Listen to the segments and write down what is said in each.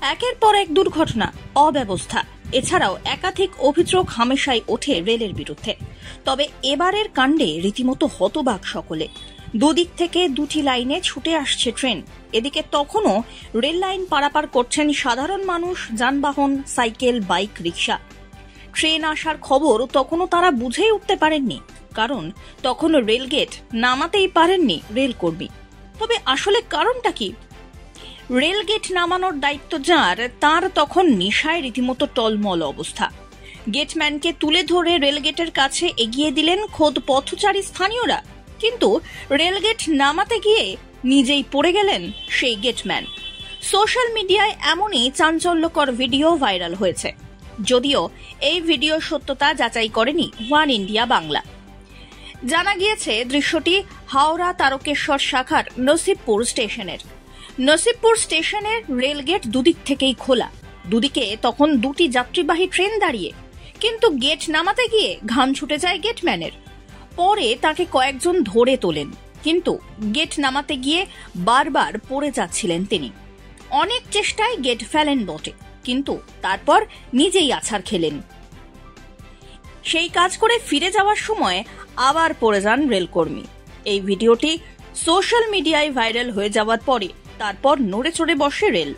একের পর এক দুর্ঘটনা, অব্যবস্থা এছাড়াও একাধিক অভিযোগ হামেশাই ওঠে রেলের বিরুদ্ধে। তবে এবারের কাণ্ডে রীতিমতো হতবাক সকলে। দুদিক থেকে দুটি লাইনে ছুটে আসছে ট্রেন, এদিকে তখনও রেল লাইন পারাপার করছেন সাধারণ মানুষ, যানবাহন, সাইকেল, বাইক, রিক্সা। ট্রেন আসার খবর তখনও তারা বুঝেই উঠতে পারেননি, কারণ তখনও রেলগেট নামাতেই পারেননি রেলকর্মী। তবে আসলে কারণটা কি? রেলগেট নামানোর দায়িত্ব যার, তার তখন নেশায় রীতিমতো টলমল অবস্থা। গেটম্যানকে তুলে ধরে রেলগেটের কাছে এগিয়ে দিলেন খোদ পথচারী স্থানীয়রা, কিন্তু রেলগেট নামাতে গিয়ে নিজেই পড়ে গেলেন সেই গেটম্যান। সোশ্যাল মিডিয়ায় এমনই চাঞ্চল্যকর ভিডিও ভাইরাল হয়েছে, যদিও এই ভিডিও সত্যতা যাচাই করেনি ওয়ান ইন্ডিয়া বাংলা। জানা গিয়েছে দৃশ্যটি হাওড়া তারকেশ্বর শাখার নসিবপুর স্টেশনের। নসিবপুর স্টেশনের রেলগেট দুদিক থেকেই খোলা, দুদিকে তখন দুটি যাত্রীবাহী ট্রেন দাঁড়িয়ে, কিন্তু গেট নামাতে গিয়ে ঘাম ছুটে যায় গেটম্যানের। পরে তাকে কয়েকজন ধরে তোলেন, কিন্তু গেট নামাতে গিয়ে বারবার পড়ে যাচ্ছিলেন তিনি। অনেক চেষ্টায় গেট ফেলেন বটে, কিন্তু তারপর নিজেই আছাড় খেলেন। সেই কাজ করে ফিরে যাওয়ার সময় আবার পড়ে যান রেলকর্মী। এই ভিডিওটি সোশ্যাল মিডিয়ায় ভাইরাল হয়ে যাওয়ার পরে তারপর নড়ে চড়ে বসে রেল।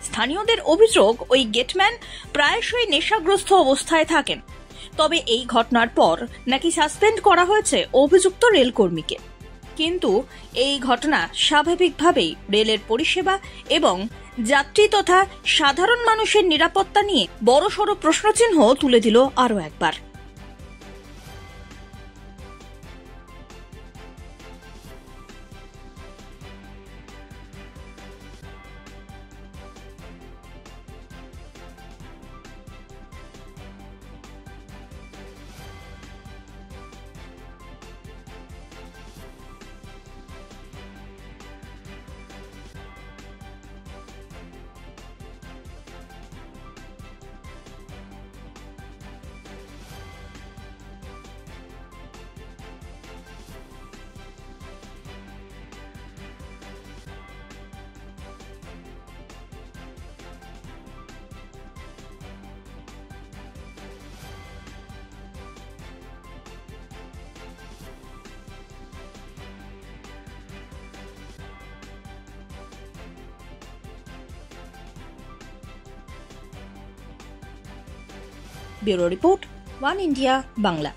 স্থানীয়দের অভিযোগ, ওই গেটম্যান প্রায়শই নেশাগ্রস্ত অবস্থায় থাকেন। তবে এই ঘটনার পর নাকি সাসপেন্ড করা হয়েছে অভিযুক্ত রেলকর্মীকে। কিন্তু এই ঘটনা স্বাভাবিকভাবেই রেলের পরিষেবা এবং যাত্রী তথা সাধারণ মানুষের নিরাপত্তা নিয়ে বড়সড় প্রশ্নচিহ্ন তুলে দিল আরও একবার। Bureau report, one India Bangla.